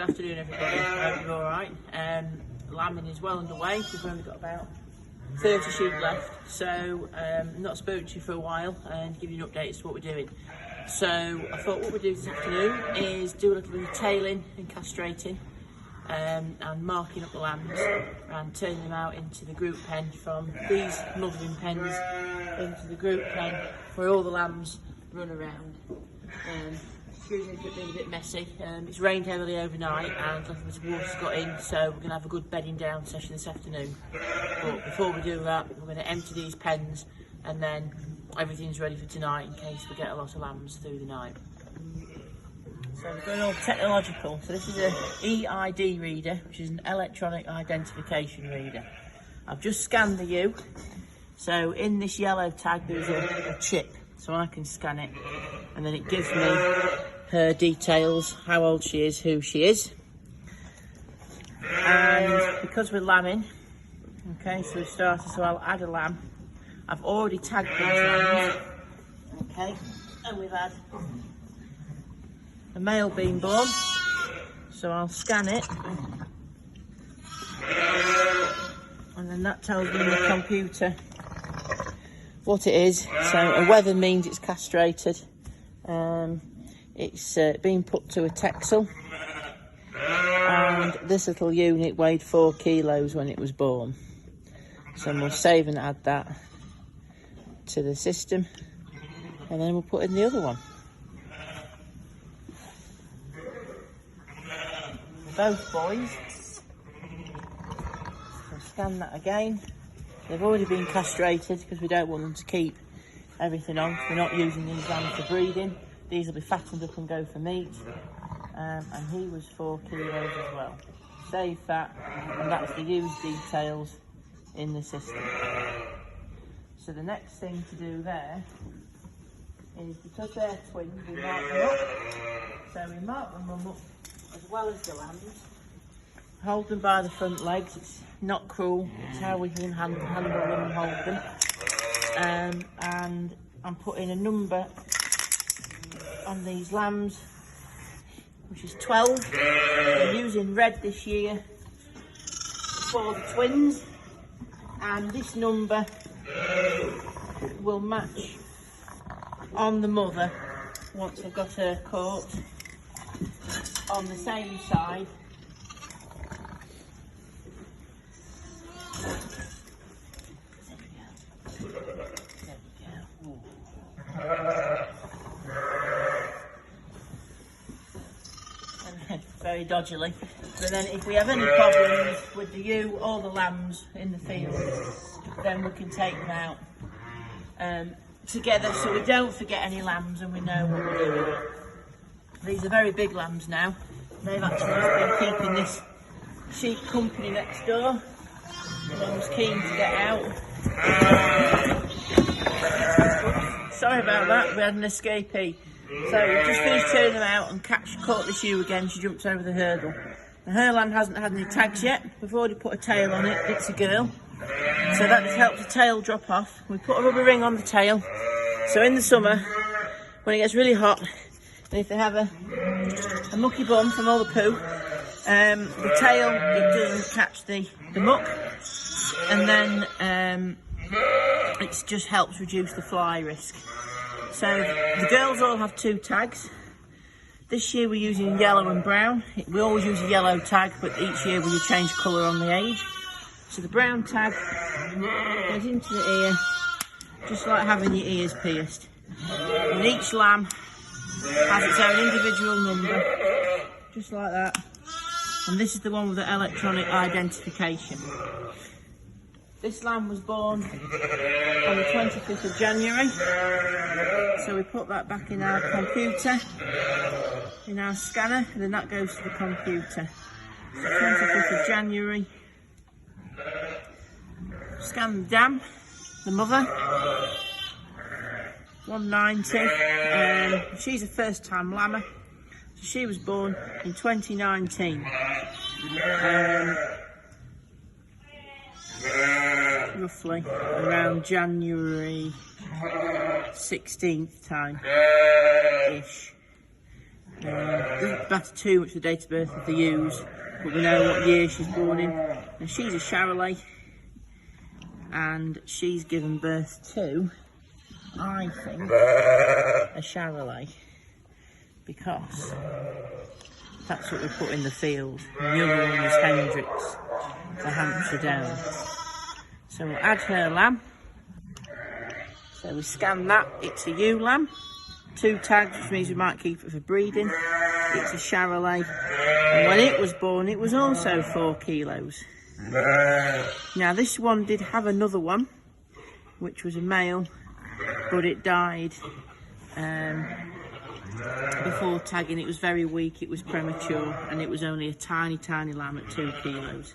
Good afternoon, everybody. I hope you're all right. Lambing is well underway. We've only got about 30 sheep left, so not spoken to you for a while and give you an update as to what we're doing. So I thought what we'd do this afternoon is do a little bit of tailing and castrating and marking up the lambs and turning them out into the group pen from these mothering pens into the group pen where all the lambs run around. Excuse me for it being a bit messy. It's rained heavily overnight and a little bit of water's got in, so we're going to have a good bedding down session this afternoon. But before we do that, we're going to empty these pens and then everything's ready for tonight in case we get a lot of lambs through the night. So we're going all technological. So this is an EID reader, which is an electronic identification reader. I've just scanned the ewe. So in this yellow tag there's a chip, so I can scan it and then it gives me her details, how old she is, who she is. And because we're lambing, okay, so we've started, so I'll add a lamb. I've already tagged these lambs, okay, and we've had a male being born, so I'll scan it, and then that tells me in the computer what it is. So a wether means it's castrated. It's been put to a Texel, and this little unit weighed 4 kilos when it was born. So we'll save and add that to the system, and then we'll put in the other one. Both boys. So scan that again. They've already been castrated because we don't want them to keep everything on. We're not using these lambs for breeding. These will be fattened up and go for meat. And he was 4 kilos as well. Save that, and that's the used details in the system. So the next thing to do there is, because they're twins, we mark them up. So we mark them up as well as the lambs. Hold them by the front legs. It's not cruel. It's how we can handle them and hold them. And I'm putting a number on these lambs, which is 12. We're using red this year for the twins, and this number will match on the mother once I've got her caught on the same side. Very dodgily. But then if we have any problems with the ewe or the lambs in the field, then we can take them out together, so we don't forget any lambs and we know what we're doing. These are very big lambs now. They've actually just been keeping this sheep company next door. One was keen to get out. Sorry about that, we had an escapee. So we've just finished turning them out and caught this ewe again. She jumped over the hurdle. Her lamb hasn't had any tags yet. We've already put a tail on it. It's a girl. So that just helps the tail drop off. We put a rubber ring on the tail. So in the summer, when it gets really hot, and if they have a mucky bum from all the poo, the tail, it doesn't catch the muck. And then it just helps reduce the fly risk. So the girls all have 2 tags. This year we're using yellow and brown. We always use a yellow tag, but each year we change colour on the age. So the brown tag goes into the ear, just like having your ears pierced. And each lamb has its own individual number, just like that. And this is the one with the electronic identification. This lamb was born on the 25th of January. So we put that back in our computer, in our scanner, and then that goes to the computer. So 25th of January. Scan the dam, the mother, 190. She's a first time lammer. So she was born in 2019. Roughly around January 16th time ish. Doesn't matter too much the date of birth of the ewes, but we know what year she's born in. And she's a Charolais, and she's given birth to, I think, a Charolais, because that's what we put in the field. And the other one was Hendrix, the Hampshire Downs. So we'll add her lamb. So we scan that, it's a ewe lamb. 2 tags, which means we might keep it for breeding. It's a Charolais. And when it was born, it was also 4 kilos. Now this one did have another one, which was a male, but it died before tagging. It was very weak, it was premature, and it was only a tiny lamb at 2 kilos.